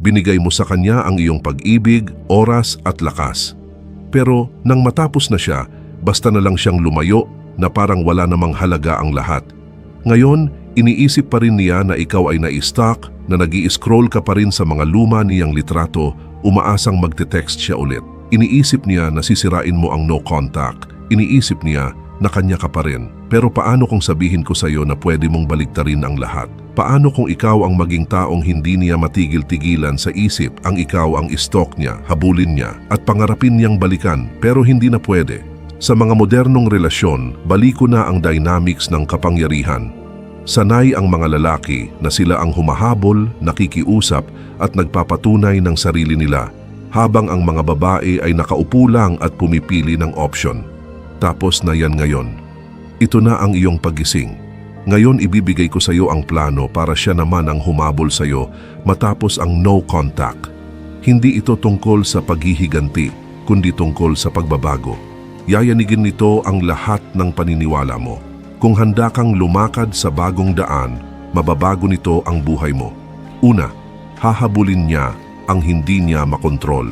Binigay mo sa kanya ang iyong pag-ibig, oras at lakas. Pero nang matapos na siya, basta na lang siyang lumayo na parang wala namang halaga ang lahat. Ngayon, iniisip pa rin niya na ikaw ay na-stuck, na nag-i-scroll ka pa rin sa mga luma niyang litrato, umaasang magte-text siya ulit. Iniisip niya na sisirain mo ang no contact. Iniisip niya na kanya ka pa rin. Pero paano kung sabihin ko sa iyo na pwede mong baliktarin ang lahat? Paano kung ikaw ang maging taong hindi niya matigil-tigilan sa isip, ang ikaw ang stalk niya, habulin niya, at pangarapin niyang balikan pero hindi na pwede? Sa mga modernong relasyon, baliko na ang dynamics ng kapangyarihan. Sanay ang mga lalaki na sila ang humahabol, nakikiusap at nagpapatunay ng sarili nila, habang ang mga babae ay nakaupo lang at pumipili ng option. Tapos na yan ngayon. Ito na ang iyong paggising. Ngayon ibibigay ko sa iyo ang plano para siya naman ang humabol sa iyo matapos ang no contact. Hindi ito tungkol sa paghihiganti, kundi tungkol sa pagbabago. Yayanigin nito ang lahat ng paniniwala mo. Kung handa kang lumakad sa bagong daan, mababago nito ang buhay mo. Una, hahabulin niya ang hindi niya makontrol.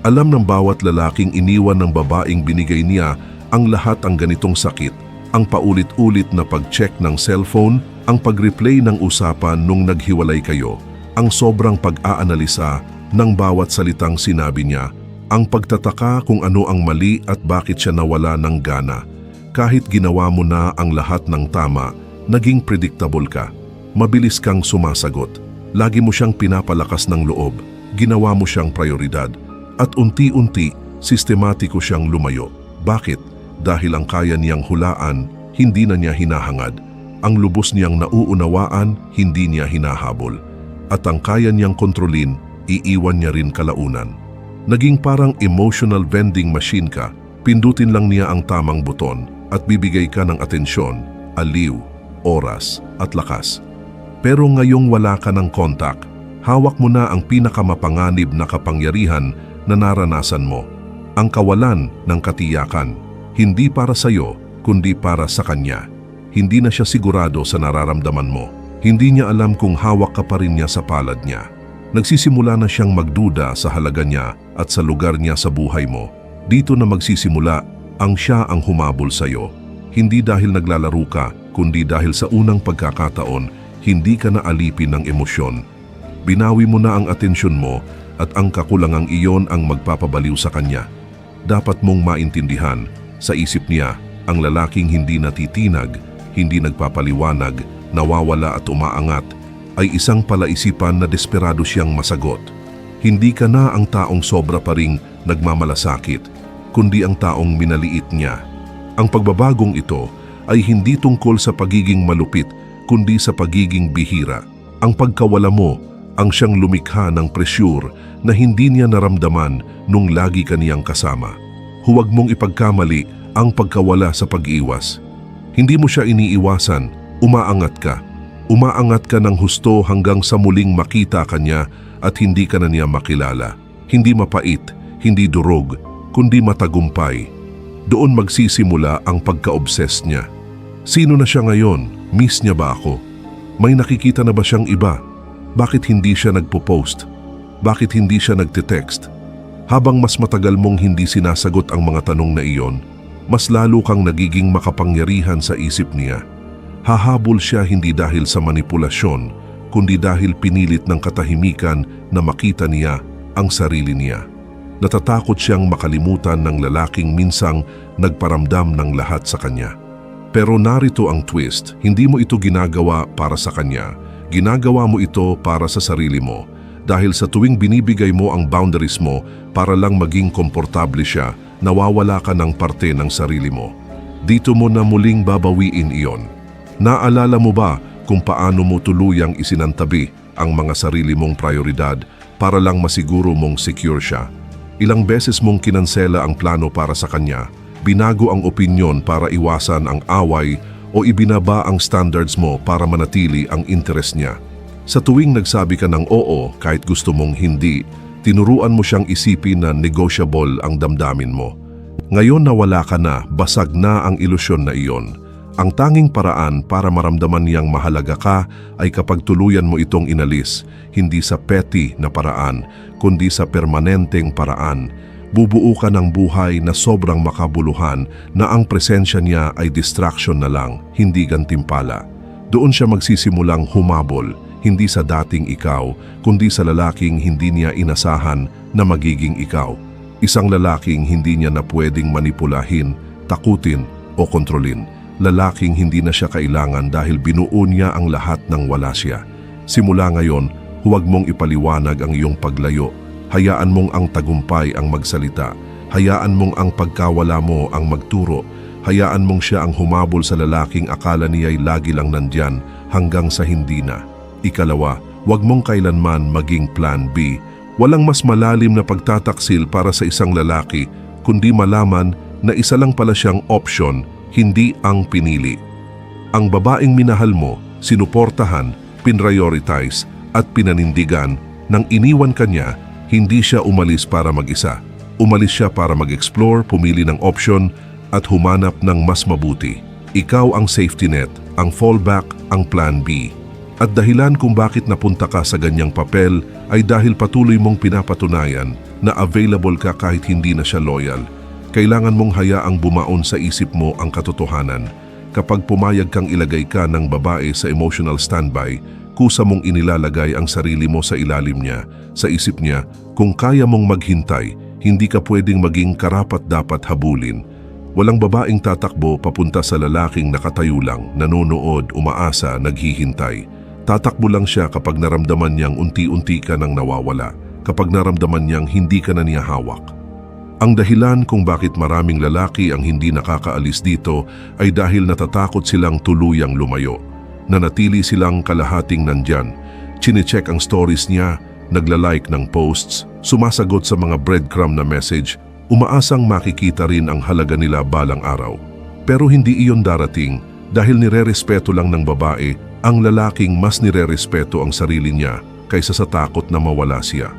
Alam ng bawat lalaking iniwan ng babaeng binigay niya ang lahat ang ganitong sakit, ang paulit-ulit na pag-check ng cellphone, ang pag-replay ng usapan nung naghiwalay kayo, ang sobrang pag-aanalisa ng bawat salitang sinabi niya, ang pagtataka kung ano ang mali at bakit siya nawala ng gana. Kahit ginawa mo na ang lahat ng tama, naging predictable ka. Mabilis kang sumasagot. Lagi mo siyang pinapalakas ng loob. Ginawa mo siyang prioridad. At unti-unti, sistematiko siyang lumayo. Bakit? Dahil ang kaya niyang hulaan, hindi na niya hinahangad. Ang lubos niyang nauunawaan, hindi niya hinahabol. At ang kaya niyang kontrolin, iiwan niya rin kalaunan. Naging parang emotional vending machine ka. Pindutin lang niya ang tamang buton at bibigay ka ng atensyon, aliw, oras at lakas. Pero ngayong wala ka ng kontak, hawak mo na ang pinakamapanganib na kapangyarihan na naranasan mo. Ang kawalan ng katiyakan. Hindi para sa iyo, kundi para sa kanya. Hindi na siya sigurado sa nararamdaman mo. Hindi niya alam kung hawak ka pa rin niya sa palad niya. Nagsisimula na siyang magduda sa halaga niya at sa lugar niya sa buhay mo. Dito na magsisimula ang siya ang humabol sa iyo. Hindi dahil naglalaro ka, kundi dahil sa unang pagkakataon, hindi ka na alipin ng emosyon. Binawi mo na ang atensyon mo at ang kakulangang iyon ang magpapabaliw sa kanya. Dapat mong maintindihan, sa isip niya, ang lalaking hindi natitinag, hindi nagpapaliwanag, nawawala at umaangat, ay isang palaisipan na desperado siyang masagot. Hindi ka na ang taong sobra pa ring nagmamalasakit, kundi ang taong minaliit niya. Ang pagbabagong ito ay hindi tungkol sa pagiging malupit, kundi sa pagiging bihira. Ang pagkawala mo ang siyang lumikha ng presyur na hindi niya naramdaman nung lagi ka niyang kasama. Huwag mong ipagkamali ang pagkawala sa pag-iwas. Hindi mo siya iniiwasan, umaangat ka. Umaangat ka ng husto hanggang sa muling makita ka niya at hindi ka na niya makilala. Hindi mapait, hindi durog, kundi matagumpay. Doon magsisimula ang pagka-obsess niya. Sino na siya ngayon? Miss niya ba ako? May nakikita na ba siyang iba? Bakit hindi siya nagpo-post? Bakit hindi siya nagte-text? Habang mas matagal mong hindi sinasagot ang mga tanong na iyon, mas lalo kang nagiging makapangyarihan sa isip niya. Hahabol siya hindi dahil sa manipulasyon, kundi dahil pinilit ng katahimikan na makita niya ang sarili niya. Natatakot siyang makalimutan ng lalaking minsang nagparamdam ng lahat sa kanya. Pero narito ang twist, hindi mo ito ginagawa para sa kanya. Ginagawa mo ito para sa sarili mo. Dahil sa tuwing binibigay mo ang boundaries mo para lang maging komportable siya, nawawala ka ng parte ng sarili mo. Dito mo na muling babawiin iyon. Naalala mo ba kung paano mo tuluyang isinantabi ang mga sarili mong prioridad para lang masiguro mong secure siya? Ilang beses mong kinansela ang plano para sa kanya, binago ang opinyon para iwasan ang away o ibinaba ang standards mo para manatili ang interes niya. Sa tuwing nagsabi ka ng oo kahit gusto mong hindi, tinuruan mo siyang isipin na negotiable ang damdamin mo. Ngayon na wala ka na, basag na ang ilusyon na iyon. Ang tanging paraan para maramdaman niyang mahalaga ka ay kapag tuluyan mo itong inalis, hindi sa petty na paraan, kundi sa permanenteng paraan. Bubuo ka ng buhay na sobrang makabuluhan na ang presensya niya ay distraction na lang, hindi gantimpala. Doon siya magsisimulang humabol, hindi sa dating ikaw, kundi sa lalaking hindi niya inasahan na magiging ikaw. Isang lalaking hindi niya na pwedeng manipulahin, takutin o kontrolin. Lalaking hindi na siya kailangan dahil binuo niya ang lahat ng wala siya. Simula ngayon, huwag mong ipaliwanag ang iyong paglayo. Hayaan mong ang tagumpay ang magsalita. Hayaan mong ang pagkawala mo ang magturo. Hayaan mong siya ang humabol sa lalaking akala niya'y lagi lang nandyan hanggang sa hindi na. Ikalawa, huwag mong kailanman maging plan B. Walang mas malalim na pagtataksil para sa isang lalaki, kundi malaman na isa lang pala siyang option, hindi ang pinili. Ang babaeng minahal mo, sinuportahan, pinrioritize at pinanindigan nang iniwan ka niya, hindi siya umalis para mag-isa. Umalis siya para mag-explore, pumili ng option at humanap ng mas mabuti. Ikaw ang safety net, ang fallback, ang plan B. At dahilan kung bakit napunta ka sa ganyang papel ay dahil patuloy mong pinapatunayan na available ka kahit hindi na siya loyal. Kailangan mong hayaang bumaon sa isip mo ang katotohanan. Kapag pumayag kang ilagay ka ng babae sa emotional standby, kusa mong inilalagay ang sarili mo sa ilalim niya, sa isip niya. Kung kaya mong maghintay, hindi ka pwedeng maging karapat-dapat habulin. Walang babaeng tatakbo papunta sa lalaking nakatayo lang, nanonood, umaasa, naghihintay. Tatakbo lang siya kapag naramdaman niyang unti-unti ka nang nawawala, kapag naramdaman niyang hindi ka na niya hawak. Ang dahilan kung bakit maraming lalaki ang hindi nakakaalis dito ay dahil natatakot silang tuluyang lumayo. Nanatili silang kalahating nandyan. Chinecheck ang stories niya, naglalike ng posts, sumasagot sa mga breadcrumb na message, umaasang makikita rin ang halaga nila balang araw. Pero hindi iyon darating dahil nirerespeto lang ng babae ang lalaking mas nirerespeto ang sarili niya kaysa sa takot na mawala siya.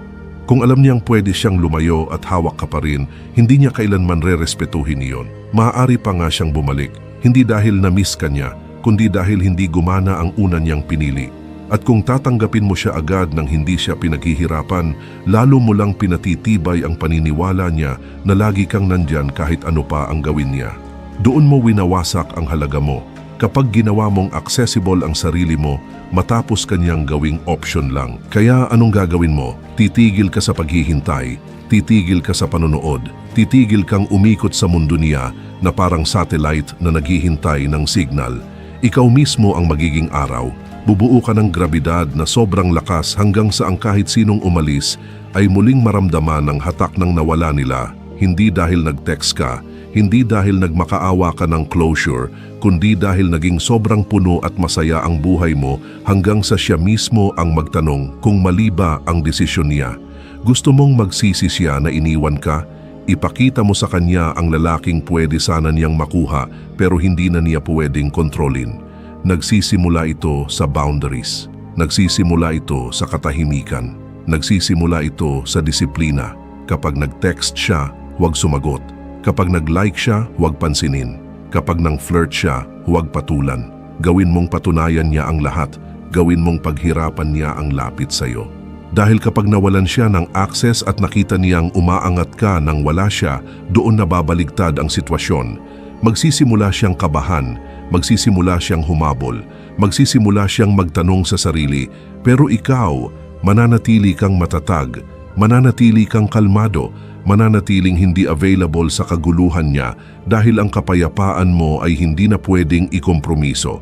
Kung alam niyang pwede siyang lumayo at hawak ka pa rin, hindi niya kailanman rerespetuhin iyon. Maaari pa nga siyang bumalik, hindi dahil na-miss ka niya, kundi dahil hindi gumana ang una niyang pinili. At kung tatanggapin mo siya agad nang hindi siya pinaghihirapan, lalo mo lang pinatitibay ang paniniwala niya na lagi kang nandyan kahit ano pa ang gawin niya. Doon mo winawasak ang halaga mo. Kapag ginawa mong accessible ang sarili mo, matapos kanyang gawing option lang. Kaya anong gagawin mo? Titigil ka sa paghihintay, titigil ka sa panonood, titigil kang umikot sa mundo niya na parang satellite na naghihintay ng signal. Ikaw mismo ang magiging araw. Bubuo ka ng grabidad na sobrang lakas hanggang sa ang kahit sinong umalis ay muling maramdaman ang hatak ng nawala nila. Hindi dahil nag-text ka, hindi dahil nagmakaawa ka ng closure, kundi dahil naging sobrang puno at masaya ang buhay mo hanggang sa siya mismo ang magtanong kung mali ba ang desisyon niya. Gusto mong magsisi siya na iniwan ka? Ipakita mo sa kanya ang lalaking pwede sana niyang makuha pero hindi na niya pwedeng kontrolin. Nagsisimula ito sa boundaries. Nagsisimula ito sa katahimikan. Nagsisimula ito sa disiplina. Kapag nag-text siya, huwag sumagot. Kapag nag-like siya, huwag pansinin. Kapag nang-flirt siya, huwag patulan. Gawin mong patunayan niya ang lahat. Gawin mong paghirapan niya ang lapit sa'yo. Dahil kapag nawalan siya ng access at nakita niyang umaangat ka nang wala siya, doon nababaligtad ang sitwasyon. Magsisimula siyang kabahan, magsisimula siyang humabol, magsisimula siyang magtanong sa sarili, pero ikaw, mananatili kang matatag, mananatili kang kalmado, mananatiling hindi available sa kaguluhan niya dahil ang kapayapaan mo ay hindi na pwedeng ikompromiso.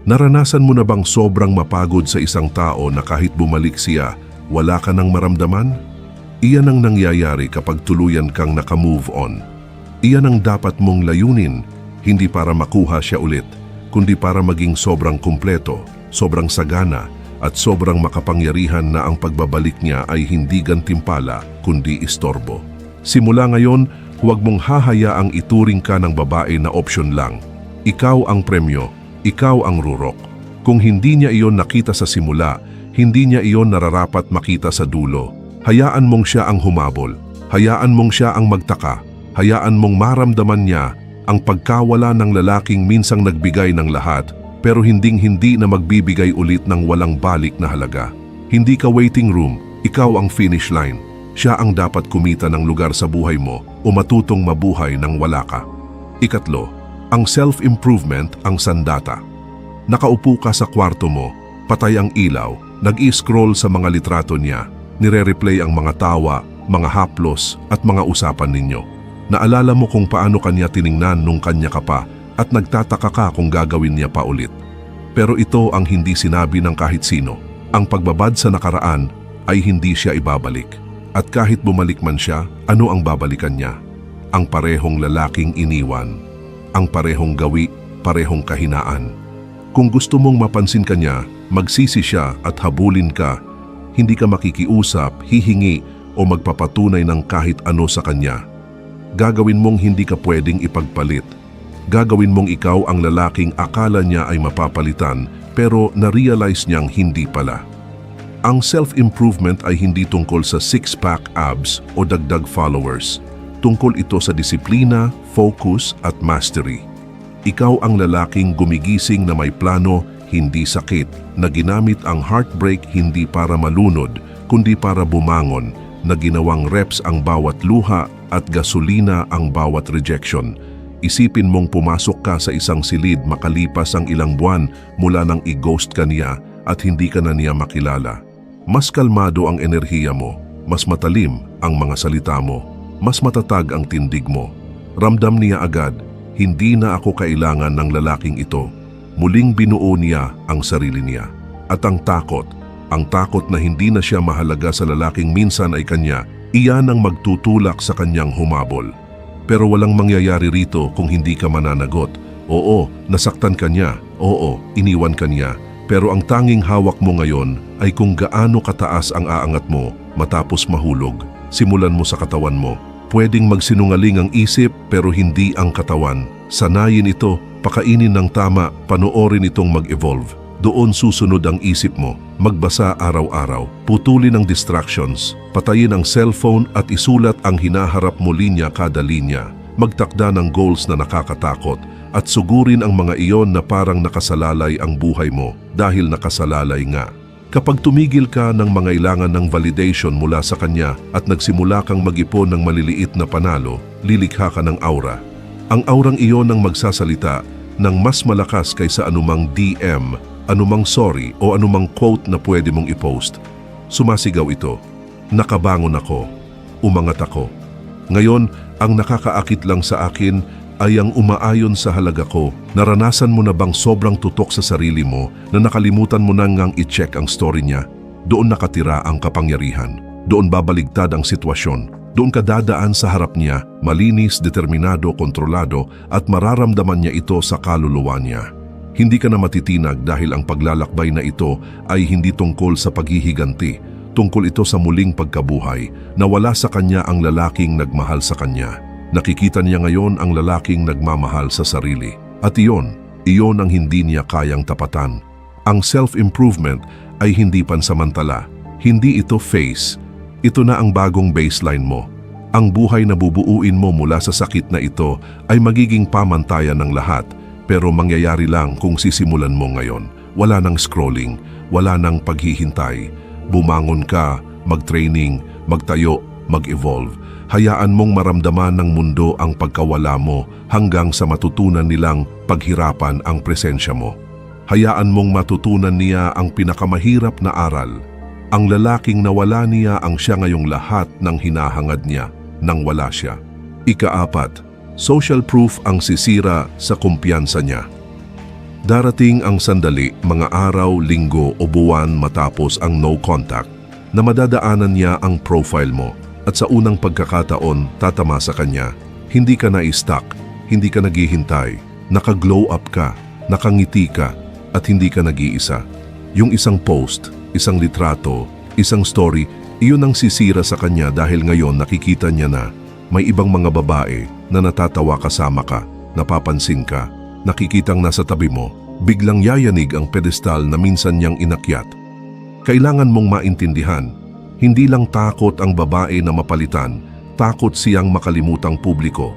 Naranasan mo na bang sobrang mapagod sa isang tao na kahit bumalik siya, wala ka nang maramdaman? Iyan ang nangyayari kapag tuluyan kang naka-move on. Iyan ang dapat mong layunin, hindi para makuha siya ulit, kundi para maging sobrang kumpleto, sobrang sagana, at sobrang makapangyarihan na ang pagbabalik niya ay hindi gantimpala, kundi istorbo. Simula ngayon, huwag mong hahayaang ituring ka ng babae na option lang. Ikaw ang premyo, ikaw ang rurok. Kung hindi niya iyon nakita sa simula, hindi niya iyon nararapat makita sa dulo. Hayaan mong siya ang humabol. Hayaan mong siya ang magtaka. Hayaan mong maramdaman niya Ang pagkawala ng lalaking minsang nagbigay ng lahat pero hinding-hindi na magbibigay ulit ng walang balik na halaga. Hindi ka waiting room, ikaw ang finish line. Siya ang dapat kumita ng lugar sa buhay mo o matutong mabuhay nang wala ka. Ikatlo, ang self-improvement ang sandata. Nakaupo ka sa kwarto mo, patay ang ilaw, nag-i-scroll sa mga litrato niya, nire-replay ang mga tawa, mga haplos at mga usapan ninyo. Naalala mo kung paano kanya tiningnan nung kanya ka pa at nagtataka ka kung gagawin niya pa ulit. Pero ito ang hindi sinabi ng kahit sino. Ang pagbabad sa nakaraan ay hindi siya ibabalik. At kahit bumalik man siya, ano ang babalikan niya? Ang parehong lalaking iniwan. Ang parehong gawi, parehong kahinaan. Kung gusto mong mapansin ka niya, magsisi siya at habulin ka. Hindi ka makikiusap, hihingi o magpapatunay ng kahit ano sa kanya. Gagawin mong hindi ka pwedeng ipagpalit. Gagawin mong ikaw ang lalaking akala niya ay mapapalitan pero na-realize niyang hindi pala. Ang self-improvement ay hindi tungkol sa six-pack abs o dagdag followers. Tungkol ito sa disiplina, focus at mastery. Ikaw ang lalaking gumigising na may plano, hindi sakit, na ginamit ang heartbreak hindi para malunod, kundi para bumangon, na ginawang reps ang bawat luha at gasolina ang bawat rejection. Isipin mong pumasok ka sa isang silid makalipas ang ilang buwan mula nang i-ghost ka niya at hindi ka na niya makilala. Mas kalmado ang enerhiya mo, mas matalim ang mga salita mo, mas matatag ang tindig mo. Ramdam niya agad, hindi na ako kailangan ng lalaking ito. Muling binuo niya ang sarili niya. At ang takot na hindi na siya mahalaga sa lalaking minsan ay kanya, iyan ang magtutulak sa kanyang humabol. Pero walang mangyayari rito kung hindi ka mananagot. Oo, nasaktan ka niya. Oo, iniwan ka niya. Pero ang tanging hawak mo ngayon ay kung gaano kataas ang aangat mo matapos mahulog. Simulan mo sa katawan mo. Pwedeng magsinungaling ang isip pero hindi ang katawan. Sanayin ito, pakainin ng tama, panoorin itong mag-evolve. Doon susunod ang isip mo, magbasa araw-araw, putulin ang distractions, patayin ang cellphone at isulat ang hinaharap mo linya kada linya. Magtakda ng goals na nakakatakot at sugurin ang mga iyon na parang nakasalalay ang buhay mo dahil nakasalalay nga. Kapag tumigil ka ng mangailangan ng validation mula sa kanya at nagsimula kang mag-ipon ng maliliit na panalo, lilikha ka ng aura. Ang aurang iyon ang magsasalita ng mas malakas kaysa anumang DM, anumang sorry o anumang quote na pwede mong i-post. Sumasigaw ito, nakabangon ako, umangat ako. Ngayon, ang nakakaakit lang sa akin ay ang umaayon sa halaga ko. Naranasan mo na bang sobrang tutok sa sarili mo na nakalimutan mo na ngang i-check ang story niya? Doon nakatira ang kapangyarihan. Doon babaligtad ang sitwasyon. Doon ka dadaan sa harap niya, malinis, determinado, kontrolado at mararamdaman niya ito sa kaluluwa niya. Hindi ka na matitinag dahil ang paglalakbay na ito ay hindi tungkol sa paghihiganti. Tungkol ito sa muling pagkabuhay na wala sa kanya ang lalaking nagmahal sa kanya. Nakikita niya ngayon ang lalaking nagmamahal sa sarili. At iyon ang hindi niya kayang tapatan. Ang self-improvement ay hindi pansamantala. Hindi ito phase. Ito na ang bagong baseline mo. Ang buhay na bubuuin mo mula sa sakit na ito ay magiging pamantayan ng lahat. Pero mangyayari lang kung sisimulan mo ngayon. Wala nang scrolling, wala nang paghihintay. Bumangon ka, mag-training, magtayo, mag-evolve. Hayaan mong maramdaman ng mundo ang pagkawala mo hanggang sa matutunan nilang paghirapan ang presensya mo. Hayaan mong matutunan niya ang pinakamahirap na aral. Ang lalaking nawala niya ang siya ngayong lahat ng hinahangad niya nang wala siya. Ika-4, social proof ang sisira sa kumpiyansa niya. Darating ang sandali, mga araw, linggo o buwan matapos ang no contact na madadaanan niya ang profile mo. At sa unang pagkakataon, tatama sa kanya. Hindi ka na-stuck, hindi ka naghihintay, naka-glow up ka, nakangiti ka, at hindi ka nag-iisa. Yung isang post, isang litrato, isang story, iyon ang sisira sa kanya dahil ngayon nakikita niya na may ibang mga babae na natatawa kasama ka, napapansin ka, nakikitang nasa tabi mo, biglang yayanig ang pedestal na minsan niyang inakyat. Kailangan mong maintindihan, hindi lang takot ang babae na mapalitan, takot siyang makalimutang publiko.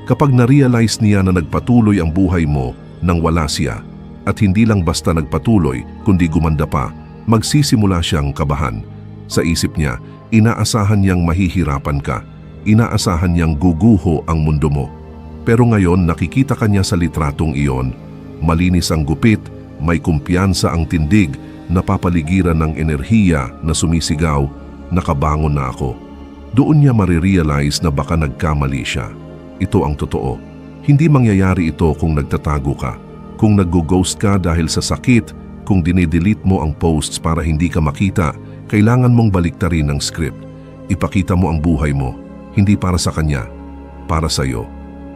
Kapag na-realize niya na nagpatuloy ang buhay mo nang wala siya, at hindi lang basta nagpatuloy kundi gumanda pa, magsisimula siyang kabahan. Sa isip niya, inaasahan niyang mahihirapan ka, inaasahan niyang guguho ang mundo mo. Pero ngayon nakikita ka niya sa litratong iyon, malinis ang gupit, may kumpiyansa ang tindig, napapaligiran ng enerhiya na sumisigaw, nakabangon na ako. Doon niya marirealize na baka nagkamali siya. Ito ang totoo. Hindi mangyayari ito kung nagtatago ka, kung nag-ghost ka dahil sa sakit, kung dinidelete mo ang posts para hindi ka makita. Kailangan mong baliktarin ang script. Ipakita mo ang buhay mo, hindi para sa kanya, para sa iyo.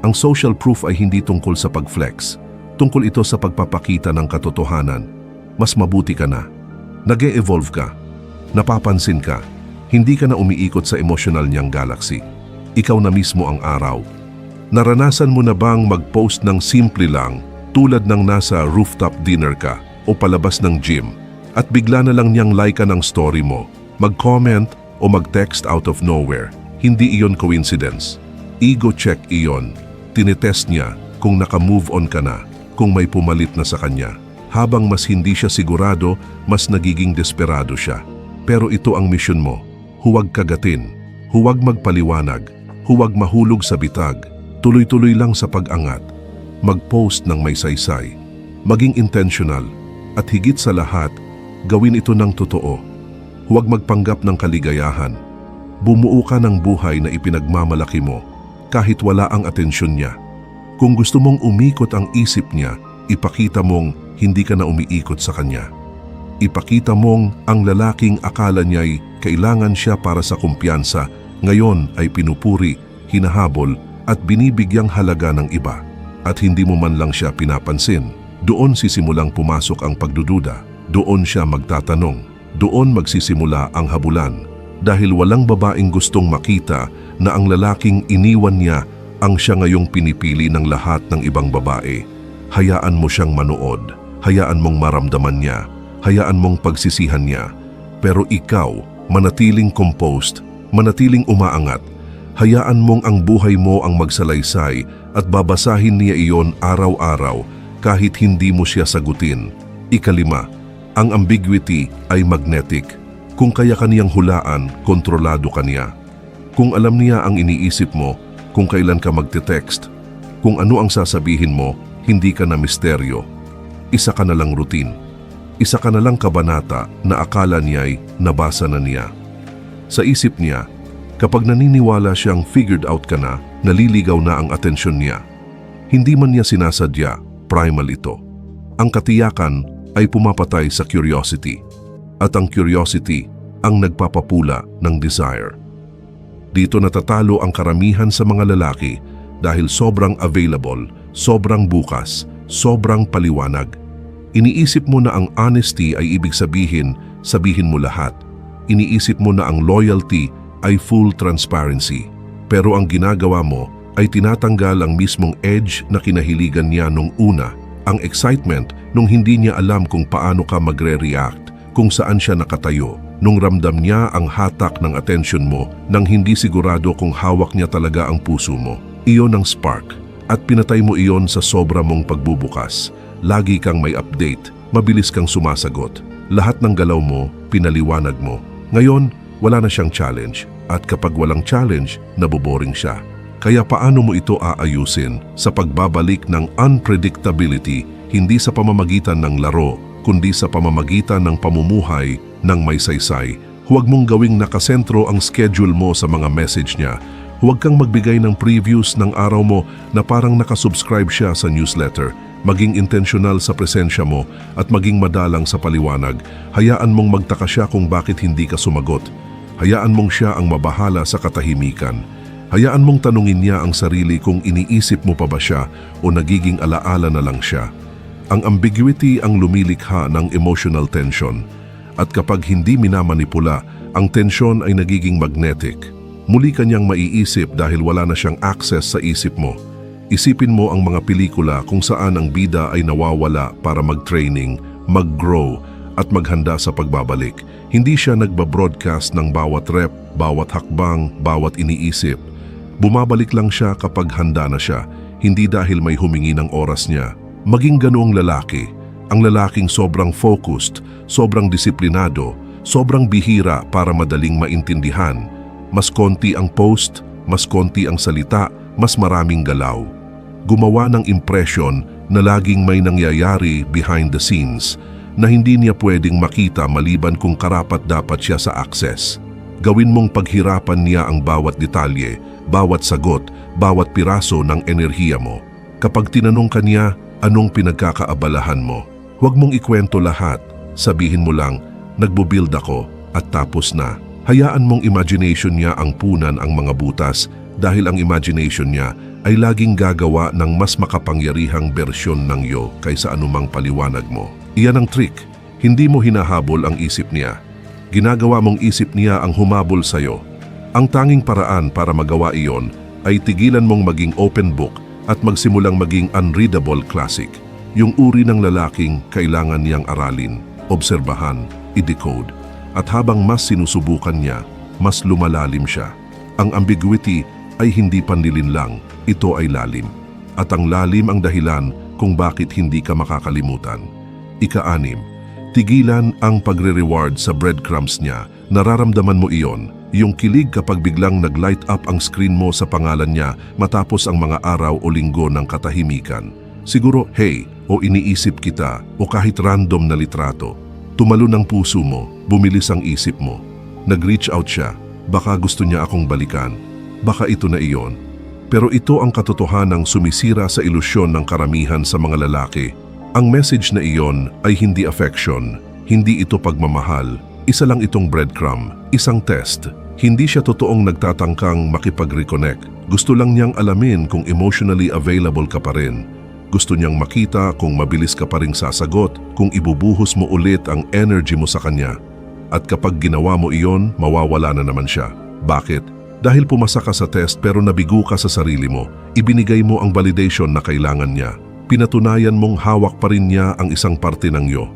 Ang social proof ay hindi tungkol sa pag-flex. Tungkol ito sa pagpapakita ng katotohanan. Mas mabuti ka na. Nag-e-evolve ka. Napapansin ka. Hindi ka na umiikot sa emotional niyang galaxy. Ikaw na mismo ang araw. Naranasan mo na bang mag-post ng simple lang tulad ng nasa rooftop dinner ka o palabas ng gym at bigla na lang niyang like ng story mo, mag-comment o mag-text out of nowhere? Hindi iyon coincidence. Ego check iyon. Tinetest niya kung naka-move on ka na, kung may pumalit na sa kanya. Habang mas hindi siya sigurado, mas nagiging desperado siya. Pero ito ang mission mo. Huwag kagatin, huwag magpaliwanag, huwag mahulog sa bitag. Tuloy-tuloy lang sa pag-angat. Mag-post ng may saysay. Maging intentional. At higit sa lahat, gawin ito ng totoo. Huwag magpanggap ng kaligayahan. Bumuo ka ng buhay na ipinagmamalaki mo kahit wala ang atensyon niya. Kung gusto mong umikot ang isip niya, ipakita mong hindi ka na umiikot sa kanya. Ipakita mong ang lalaking akala niya'y kailangan siya para sa kumpiyansa, ngayon ay pinupuri, hinahabol at binibigyang halaga ng iba. At hindi mo man lang siya pinapansin. Doon sisimulang pumasok ang pagdududa. Doon siya magtatanong. Doon magsisimula ang habulan. Dahil walang babaeng gustong makita na ang lalaking iniwan niya ang siya ngayong pinipili ng lahat ng ibang babae. Hayaan mo siyang manood. Hayaan mong maramdaman niya. Hayaan mong pagsisihan niya. Pero ikaw, manatiling composed, manatiling umaangat. Hayaan mong ang buhay mo ang magsalaysay at babasahin niya iyon araw-araw kahit hindi mo siya sagutin. Ikalima, ang ambiguity ay magnetic. Kung kaya kaniyang hulaan, kontrolado ka niya. Kung alam niya ang iniisip mo, kung kailan ka magte-text, kung ano ang sasabihin mo, hindi ka na misteryo. Isa ka na lang routine. Isa ka na lang kabanata na akala niya'y nabasa na niya. Sa isip niya, kapag naniniwala siyang figured out ka na, naliligaw na ang atensyon niya. Hindi man niya sinasadya, primal ito. Ang katiyakan ay pumapatay sa curiosity. At ang curiosity ang nagpapapula ng desire. Dito natatalo ang karamihan sa mga lalaki dahil sobrang available, sobrang bukas, sobrang paliwanag. Iniisip mo na ang honesty ay ibig sabihin mo lahat. Iniisip mo na ang loyalty ay full transparency. Pero ang ginagawa mo ay tinatanggal ang mismong edge na kinahiligan niya nung una, ang excitement nung hindi niya alam kung paano ka magre-react, kung saan siya nakatayo, nung ramdam niya ang hatak ng atensyon mo nang hindi sigurado kung hawak niya talaga ang puso mo. Iyon ang spark at pinatay mo iyon sa sobra mong pagbubukas. Lagi kang may update, mabilis kang sumasagot. Lahat ng galaw mo, pinaliwanag mo. Ngayon, wala na siyang challenge at kapag walang challenge, naboboring siya. Kaya paano mo ito aayusin? Sa pagbabalik ng unpredictability, hindi sa pamamagitan ng laro, kundi sa pamamagitan ng pamumuhay ng may saysay. Huwag mong gawing nakasentro ang schedule mo sa mga message niya. Huwag kang magbigay ng previews ng araw mo na parang nakasubscribe siya sa newsletter. Maging intentional sa presensya mo at maging madalang sa paliwanag. Hayaan mong magtaka siya kung bakit hindi ka sumagot. Hayaan mong siya ang mabahala sa katahimikan. Hayaan mong tanungin niya ang sarili kung iniisip mo pa ba siya o nagiging alaala na lang siya. Ang ambiguity ang lumilikha ng emotional tension. At kapag hindi minamanipula, ang tensyon ay nagiging magnetic. Muli kanyang maiisip dahil wala na siyang access sa isip mo. Isipin mo ang mga pelikula kung saan ang bida ay nawawala para mag-training, mag-grow at maghanda sa pagbabalik. Hindi siya nagbabroadcast ng bawat rep, bawat hakbang, bawat iniisip. Bumabalik lang siya kapag handa na siya, hindi dahil may humingi ng oras niya. Maging ganoong lalaki, ang lalaking sobrang focused, sobrang disiplinado, sobrang bihira para madaling maintindihan. Mas konti ang post, mas konti ang salita, mas maraming galaw. Gumawa ng impression na laging may nangyayari behind the scenes na hindi niya pwedeng makita maliban kung karapat-dapat siya sa access. Gawin mong paghirapan niya ang bawat detalye, bawat sagot, bawat piraso ng enerhiya mo. Kapag tinanong ka niya, anong pinagkakaabalahan mo? Huwag mong ikwento lahat. Sabihin mo lang, nagbo-build ako at tapos na. Hayaan mong imagination niya ang punan ang mga butas dahil ang imagination niya ay laging gagawa ng mas makapangyarihang bersyon ng iyo kaysa anumang paliwanag mo. Iyan ang trick. Hindi mo hinahabol ang isip niya. Ginagawa mong isip niya ang humabol sa'yo. Ang tanging paraan para magawa iyon ay tigilan mong maging open book at magsimulang maging unreadable classic. Yung uri ng lalaking kailangan niyang aralin, obserbahan, i-decode. At habang mas sinusubukan niya, mas lumalalim siya. Ang ambiguity ay hindi panlilin lang, ito ay lalim. At ang lalim ang dahilan kung bakit hindi ka makakalimutan. Ika-6, tigilan ang pagre-reward sa breadcrumbs niya. Nararamdaman mo iyon, yung kilig kapag biglang nag-light up ang screen mo sa pangalan niya matapos ang mga araw o linggo ng katahimikan. Siguro, hey, o iniisip kita, o kahit random na litrato. Tumalon ang puso mo, bumilis ang isip mo. Nag-reach out siya, baka gusto niya akong balikan. Baka ito na iyon. Pero ito ang katotohanang sumisira sa ilusyon ng karamihan sa mga lalaki. Ang message na iyon ay hindi affection, hindi ito pagmamahal. Isa lang itong breadcrumb, isang test. Hindi siya totoong nagtatangkang makipag-reconnect. Gusto lang niyang alamin kung emotionally available ka pa rin. Gusto niyang makita kung mabilis ka pa ring sasagot, kung ibubuhos mo ulit ang energy mo sa kanya. At kapag ginawa mo iyon, mawawala na naman siya. Bakit? Dahil pumasa ka sa test pero nabigo ka sa sarili mo. Ibinigay mo ang validation na kailangan niya. Pinatunayan mong hawak pa rin niya ang isang parte ng iyo.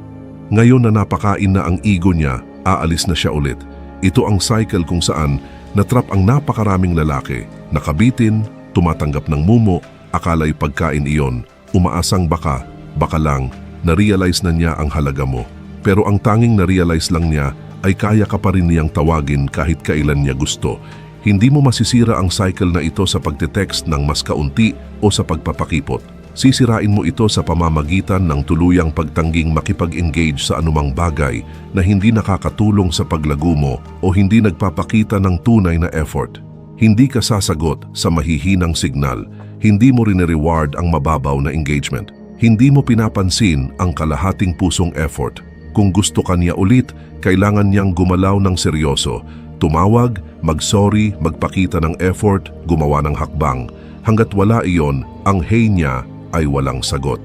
Ngayon na napakain na ang ego niya, aalis na siya ulit. Ito ang cycle kung saan natrap ang napakaraming lalaki. Nakabitin, tumatanggap ng mumo, akala'y pagkain iyon. Umaasang baka lang, na-realize na niya ang halaga mo. Pero ang tanging na-realize lang niya ay kaya ka pa rin niyang tawagin kahit kailan niya gusto. Hindi mo masisira ang cycle na ito sa pagte-text ng mas kaunti o sa pagpapakipot. Sisirain mo ito sa pamamagitan ng tuluyang pagtangging makipag-engage sa anumang bagay na hindi nakakatulong sa paglago mo o hindi nagpapakita ng tunay na effort. Hindi ka sasagot sa mahihinang signal, hindi mo rin-reward ang mababaw na engagement. Hindi mo pinapansin ang kalahating pusong effort. Kung gusto ka niya ulit, kailangan niyang gumalaw ng seryoso. Tumawag, mag-sorry, magpakita ng effort, gumawa ng hakbang. Hanggat wala iyon, ang hey niya ay walang sagot.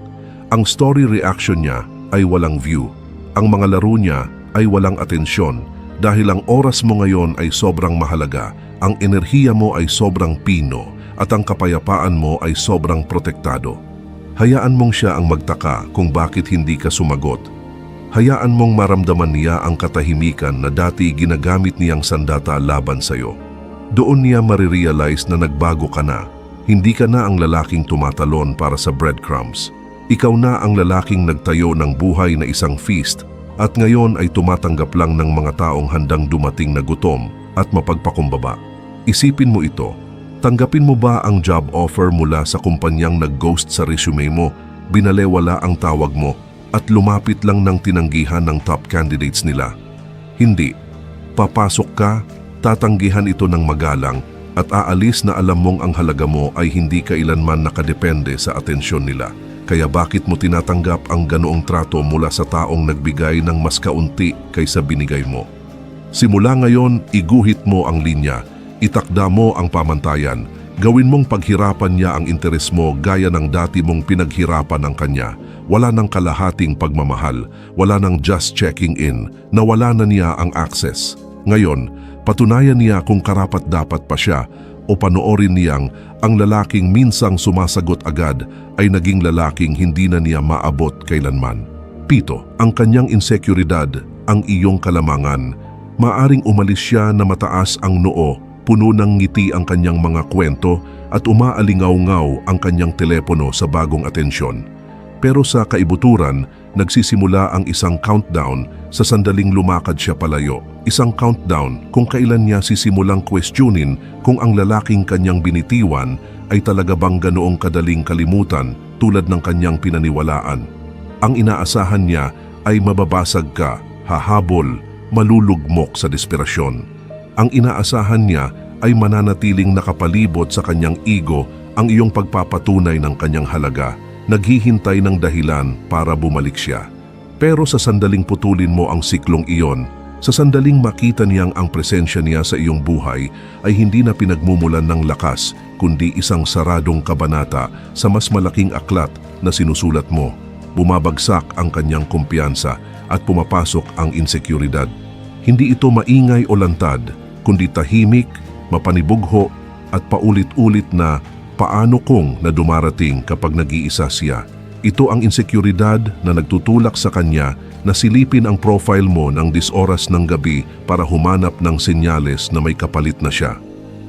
Ang story reaction niya ay walang view. Ang mga laro niya ay walang atensyon. Dahil ang oras mo ngayon ay sobrang mahalaga, ang enerhiya mo ay sobrang pino, at ang kapayapaan mo ay sobrang protektado. Hayaan mong siya ang magtaka kung bakit hindi ka sumagot. Hayaan mong maramdaman niya ang katahimikan na dati ginagamit niyang sandata laban sa'yo. Doon niya marirealize na nagbago ka na. Hindi ka na ang lalaking tumatalon para sa breadcrumbs. Ikaw na ang lalaking nagtayo ng buhay na isang feast at ngayon ay tumatanggap lang ng mga taong handang dumating na gutom at mapagpakumbaba. Isipin mo ito. Tanggapin mo ba ang job offer mula sa kumpanyang nag-ghost sa resume mo, binalewala ang tawag mo at lumapit lang ng tinanggihan ng top candidates nila? Hindi. Papasok ka, tatanggihan ito ng magalang at aalis na alam mong ang halaga mo ay hindi kailanman nakadepende sa atensyon nila. Kaya bakit mo tinatanggap ang ganoong trato mula sa taong nagbigay ng mas kaunti kaysa binigay mo? Simula ngayon, iguhit mo ang linya, itakda mo ang pamantayan, gawin mong paghirapan niya ang interes mo gaya ng dati mong pinaghirapan ng kanya. Wala ng kalahating pagmamahal, wala ng just checking in, nawala na niya ang access. Ngayon, patunayan niya kung karapat-dapat pa siya o panoorin niyang ang lalaking minsang sumasagot agad ay naging lalaking hindi na niya maabot kailanman. 7. Ang kanyang insekuridad, ang iyong kalamangan. Maaring umalis siya na mataas ang noo puno ng ngiti ang kanyang mga kwento at umaalingaw-ngaw ang kanyang telepono sa bagong atensyon. Pero sa kaibuturan, nagsisimula ang isang countdown sa sandaling lumakad siya palayo. Isang countdown kung kailan niya sisimulang questionin kung ang lalaking kanyang binitiwan ay talaga bang ganoong kadaling kalimutan tulad ng kanyang pinaniwalaan. Ang inaasahan niya ay mababasag ka, hahabol, malulugmok sa desperasyon. Ang inaasahan niya ay mananatiling nakapalibot sa kanyang ego ang iyong pagpapatunay ng kanyang halaga, naghihintay ng dahilan para bumalik siya. Pero sa sandaling putulin mo ang siklong iyon, sa sandaling makita niyang ang presensya niya sa iyong buhay ay hindi na pinagmumulan ng lakas, kundi isang saradong kabanata sa mas malaking aklat na sinusulat mo. Bumabagsak ang kanyang kumpiyansa at pumapasok ang insekuridad. Hindi ito maingay o lantad, kundi tahimik, mapanibugho at paulit-ulit na paano kung na dumarating kapag nag-iisa siya. Ito ang insekuridad na nagtutulak sa kanya na silipin ang profile mo ng 10 oras ng gabi para humanap ng senyales na may kapalit na siya.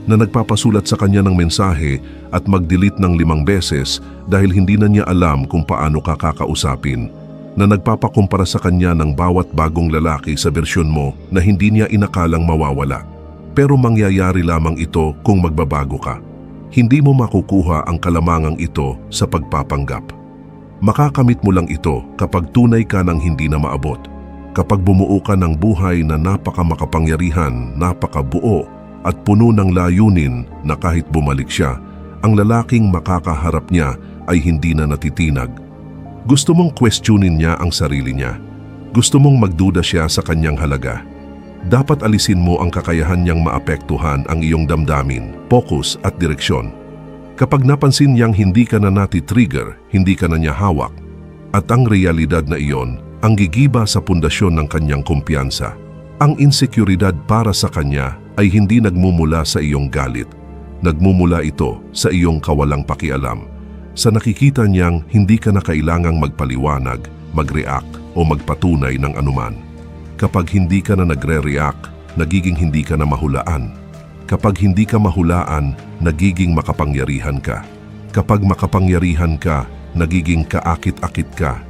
Na nagpapasulat sa kanya ng mensahe at mag-delete ng 5 beses dahil hindi na niya alam kung paano ka kakausapin. Na nagpapakumpara sa kanya ng bawat bagong lalaki sa bersyon mo na hindi niya inakalang mawawala. Pero mangyayari lamang ito kung magbabago ka. Hindi mo makukuha ang kalamangang ito sa pagpapanggap. Makakamit mo lang ito kapag tunay ka ng hindi na maabot. Kapag bumuo ka ng buhay na napakamakapangyarihan, napakabuo at puno ng layunin na kahit bumalik siya, ang lalaking makakaharap niya ay hindi na natitinag. Gusto mong questionin niya ang sarili niya. Gusto mong magduda siya sa kanyang halaga. Dapat alisin mo ang kakayahan niyang maapektuhan ang iyong damdamin, focus at direksyon. Kapag napansin niyang hindi ka na nati-trigger, hindi ka na niya hawak, at ang realidad na iyon ang gigiba sa pundasyon ng kanyang kumpiyansa. Ang insekuridad para sa kanya ay hindi nagmumula sa iyong galit. Nagmumula ito sa iyong kawalang pakialam. Sa nakikita niyang hindi ka na kailangang magpaliwanag, mag-react o magpatunay ng anuman. Kapag hindi ka na nagre-react, nagiging hindi ka na mahulaan. Kapag hindi ka mahulaan, nagiging makapangyarihan ka. Kapag makapangyarihan ka, nagiging kaakit-akit ka.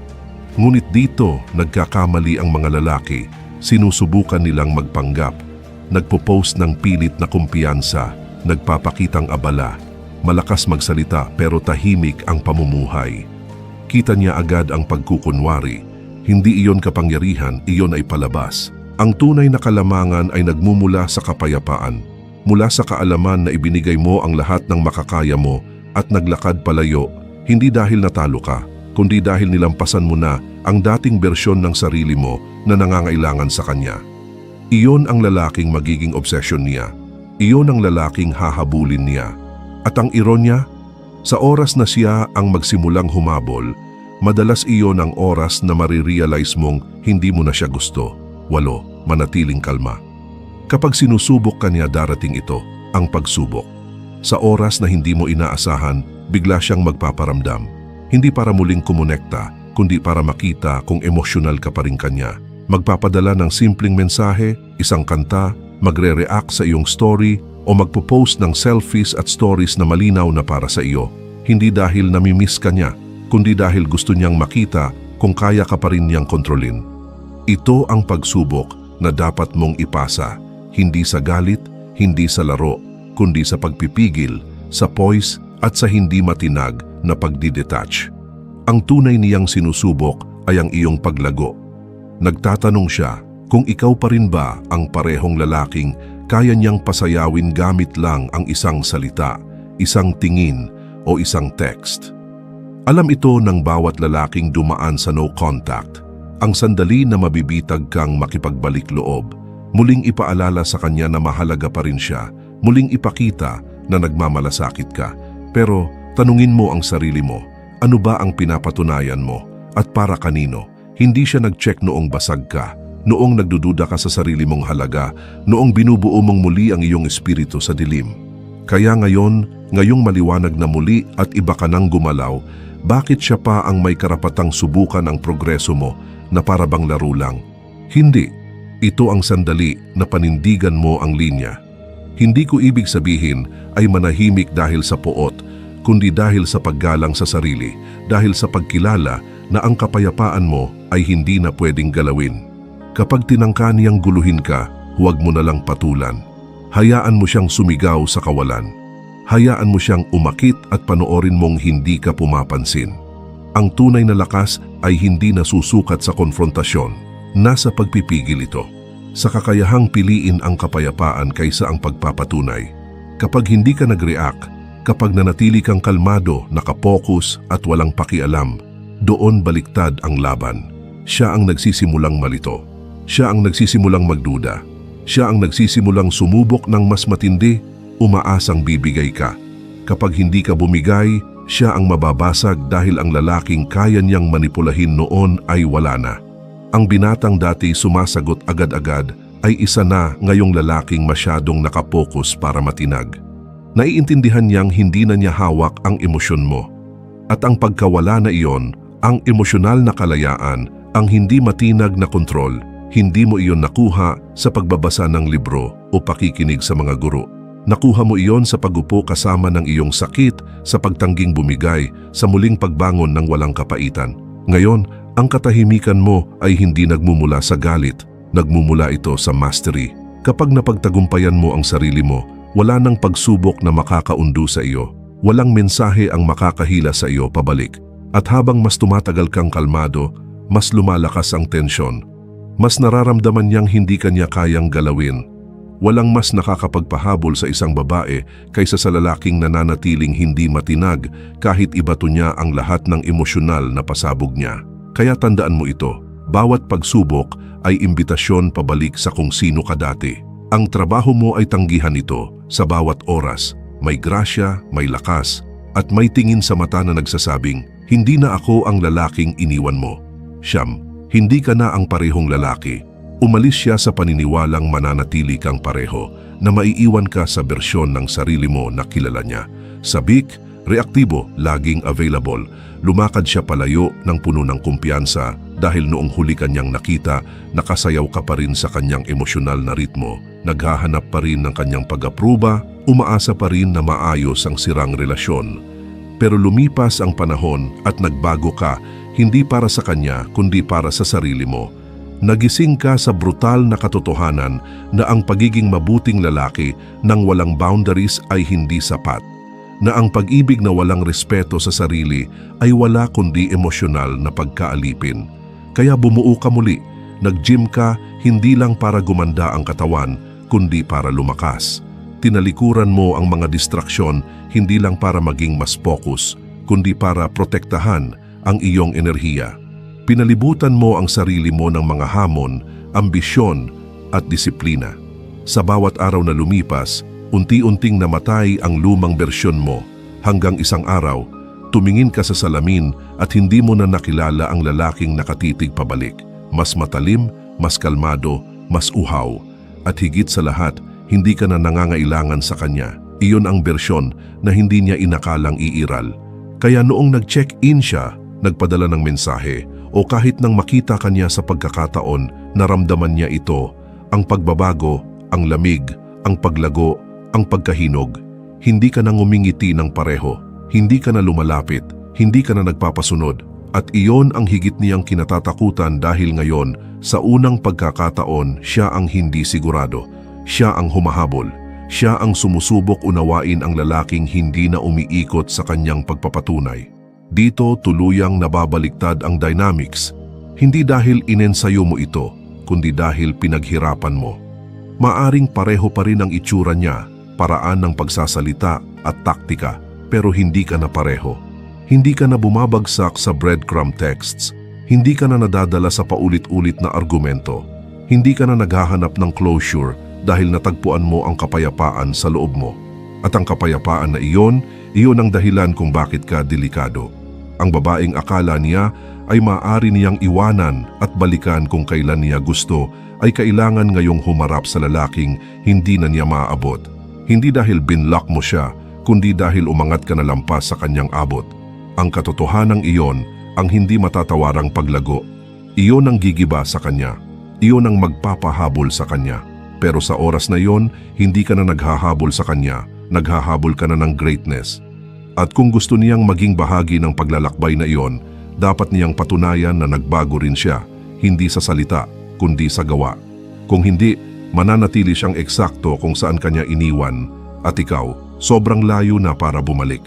Ngunit dito, nagkakamali ang mga lalaki. Sinusubukan nilang magpanggap. Nagpo-post ng pilit na kumpiyansa, nagpapakitang abala. Malakas magsalita pero tahimik ang pamumuhay. Kita niya agad ang pagkukunwari. Hindi iyon kapangyarihan, iyon ay palabas. Ang tunay na kalamangan ay nagmumula sa kapayapaan. Mula sa kaalaman na ibinigay mo ang lahat ng makakaya mo at naglakad palayo, hindi dahil natalo ka, kundi dahil nilampasan mo na ang dating bersyon ng sarili mo na nangangailangan sa kanya. Iyon ang lalaking magiging obsession niya. Iyon ang lalaking hahabulin niya. At ang ironya, sa oras na siya ang magsimulang humabol, madalas iyon ang oras na marirealize mong hindi mo na siya gusto. 8. Manatiling kalma. Kapag sinusubok ka niya, darating ito, ang pagsubok. Sa oras na hindi mo inaasahan, bigla siyang magpaparamdam. Hindi para muling kumonekta, kundi para makita kung emosyonal ka pa rin kanya. Magpapadala ng simpleng mensahe, isang kanta, magre-react sa iyong story, o magpo-post ng selfies at stories na malinaw na para sa iyo. Hindi dahil namimiss ka niya, kundi dahil gusto niyang makita kung kaya ka pa rin niyang kontrolin. Ito ang pagsubok na dapat mong ipasa. Hindi sa galit, hindi sa laro, kundi sa pagpipigil, sa poise at sa hindi matinag na pagdidetach. Ang tunay niyang sinusubok ay ang iyong paglago. Nagtatanong siya kung ikaw pa rin ba ang parehong lalaking kaya niyang pasayawin gamit lang ang isang salita, isang tingin o isang text. Alam ito ng bawat lalaking dumaan sa no contact, ang sandali na mabibitag kang makipagbalik loob. Muling ipaalala sa kanya na mahalaga pa rin siya, muling ipakita na nagmamalasakit ka. Pero tanungin mo ang sarili mo, ano ba ang pinapatunayan mo at para kanino? Hindi siya nag-check noong basag ka, noong nagdududa ka sa sarili mong halaga, noong binubuo mong muli ang iyong espiritu sa dilim. Kaya ngayong maliwanag na muli at iba ka nang gumalaw, bakit siya pa ang may karapatang subukan ang progreso mo na para bang laro lang? Hindi. Ito ang sandali na panindigan mo ang linya. Hindi ko ibig sabihin ay manahimik dahil sa puot, kundi dahil sa paggalang sa sarili, dahil sa pagkilala na ang kapayapaan mo ay hindi na pwedeng galawin. Kapag tinangka niyang guluhin ka, huwag mo na lang patulan. Hayaan mo siyang sumigaw sa kawalan. Hayaan mo siyang umakit at panoorin mong hindi ka pumapansin. Ang tunay na lakas ay hindi nasusukat sa konfrontasyon, nasa pagpipigil ito. Sa kakayahang piliin ang kapayapaan kaysa ang pagpapatunay. Kapag hindi ka nag-react, kapag nanatili kang kalmado, nakapokus at walang pakialam, doon baliktad ang laban. Siya ang nagsisimulang malito. Siya ang nagsisimulang magduda. Siya ang nagsisimulang sumubok ng mas matindi, umaasang bibigay ka. Kapag hindi ka bumigay, siya ang mababasag dahil ang lalaking kaya niyang manipulahin noon ay wala na. Ang binatang dati sumasagot agad-agad ay isa na ngayong lalaking masyadong nakapokus para matinag. Naiintindihan niyang hindi na niya hawak ang emosyon mo. At ang pagkawala na iyon, ang emosyonal na kalayaan, ang hindi matinag na kontrol, hindi mo iyon nakuha sa pagbabasa ng libro o pakikinig sa mga guro. Nakuha mo iyon sa pagupo kasama ng iyong sakit, sa pagtangging bumigay, sa muling pagbangon ng walang kapaitan. Ngayon, ang katahimikan mo ay hindi nagmumula sa galit, nagmumula ito sa mastery. Kapag napagtagumpayan mo ang sarili mo, wala nang pagsubok na makakaundo sa iyo. Walang mensahe ang makakahila sa iyo pabalik. At habang mas tumatagal kang kalmado, mas lumalakas ang tensyon. Mas nararamdaman niyang hindi kanya kayang galawin. Walang mas nakakapagpahabol sa isang babae kaysa sa lalaking nananatiling hindi matinag kahit ibato niya ang lahat ng emosyonal na pasabog niya. Kaya tandaan mo ito, bawat pagsubok ay imbitasyon pabalik sa kung sino ka dati. Ang trabaho mo ay tanggihan ito sa bawat oras. May grasya, may lakas, at may tingin sa mata na nagsasabing, hindi na ako ang lalaking iniwan mo. Siyam, hindi ka na ang parehong lalaki. Umalis siya sa paniniwalang mananatili kang pareho, na maiiwan ka sa bersyon ng sarili mo na kilala niya. Sabik, reaktibo, laging available. Lumakad siya palayo ng puno ng kumpiyansa dahil noong huli kanyang nakita, nakasayaw ka pa rin sa kanyang emosyonal na ritmo. Naghahanap pa rin ng kanyang pag-apruba, umaasa pa rin na maayos ang sirang relasyon. Pero lumipas ang panahon at nagbago ka, hindi para sa kanya kundi para sa sarili mo. Nagising ka sa brutal na katotohanan na ang pagiging mabuting lalaki ng walang boundaries ay hindi sapat. Na ang pag-ibig na walang respeto sa sarili ay wala kundi emosyonal na pagkaalipin. Kaya bumuo ka muli, nag-gym ka hindi lang para gumanda ang katawan, kundi para lumakas. Tinalikuran mo ang mga distraksyon hindi lang para maging mas focus, kundi para protektahan ang iyong enerhiya. Pinalibutan mo ang sarili mo ng mga hamon, ambisyon at disiplina. Sa bawat araw na lumipas, unti-unting namatay ang lumang bersyon mo hanggang isang araw, tumingin ka sa salamin at hindi mo na nakilala ang lalaking nakatitig pabalik. Mas matalim, mas kalmado, mas uhaw. At higit sa lahat, hindi ka na nangangailangan sa kanya. Iyon ang bersyon na hindi niya inakalang iiral. Kaya noong nag-check-in siya, nagpadala ng mensahe, o kahit nang makita kanya sa pagkakataon, naramdaman niya ito, ang pagbabago, ang lamig, ang paglago, ang pagkahinog. Hindi ka na ngumingiti ng pareho, hindi ka na lumalapit, hindi ka na nagpapasunod. At iyon ang higit niyang kinatatakutan dahil ngayon, sa unang pagkakataon, siya ang hindi sigurado. Siya ang humahabol. Siya ang sumusubok unawain ang lalaking hindi na umiikot sa kanyang pagpapatunay. Dito tuluyang nababaliktad ang dynamics, hindi dahil inensayo mo ito, kundi dahil pinaghirapan mo. Maaring pareho pa rin ang itsura niya, paraan ng pagsasalita at taktika, pero hindi ka na pareho. Hindi ka na bumabagsak sa breadcrumb texts, hindi ka na nadadala sa paulit-ulit na argumento, hindi ka na naghahanap ng closure dahil natagpuan mo ang kapayapaan sa loob mo. At ang kapayapaan na iyon ang dahilan kung bakit ka delikado. Ang babaeng akala niya ay maaari niyang iwanan at balikan kung kailan niya gusto ay kailangan ngayong humarap sa lalaking hindi na niya maaabot. Hindi dahil binlock mo siya, kundi dahil umangat ka na lampas sa kanyang abot. Ang katotohanang iyon ang hindi matatawarang paglago. Iyon ang gigiba sa kanya. Iyon ang magpapahabol sa kanya. Pero sa oras na yon, hindi ka na naghahabol sa kanya, naghahabol ka na ng greatness. At kung gusto niyang maging bahagi ng paglalakbay na iyon, dapat niyang patunayan na nagbago rin siya, hindi sa salita, kundi sa gawa. Kung hindi, mananatili siyang eksakto kung saan kanya iniwan, at ikaw, sobrang layo na para bumalik.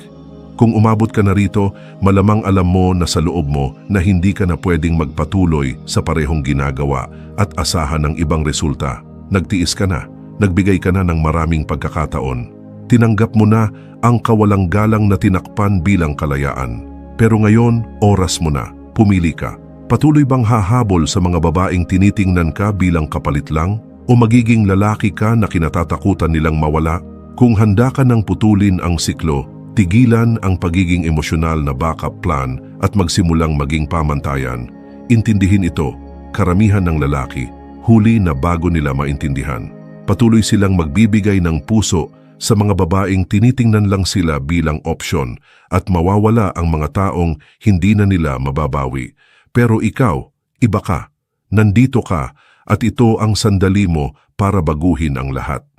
Kung umabot ka na rito, malamang alam mo na sa loob mo na hindi ka na pwedeng magpatuloy sa parehong ginagawa at asahan ng ibang resulta. Nagtiis ka na, nagbigay ka na ng maraming pagkakataon. Tinanggap mo na ang kawalang galang na tinakpan bilang kalayaan. Pero ngayon, oras mo na. Pumili ka. Patuloy bang hahabol sa mga babaeng tinitingnan ka bilang kapalit lang? O magiging lalaki ka na kinatatakutan nilang mawala? Kung handa ka ng putulin ang siklo, tigilan ang pagiging emosyonal na backup plan at magsimulang maging pamantayan. Intindihin ito, karamihan ng lalaki, huli na bago nila maintindihan. Patuloy silang magbibigay ng puso sa mga babaeng tinitingnan lang sila bilang opsyon at mawawala ang mga taong hindi na nila mababawi. Pero ikaw, iba ka, nandito ka at ito ang sandali mo para baguhin ang lahat.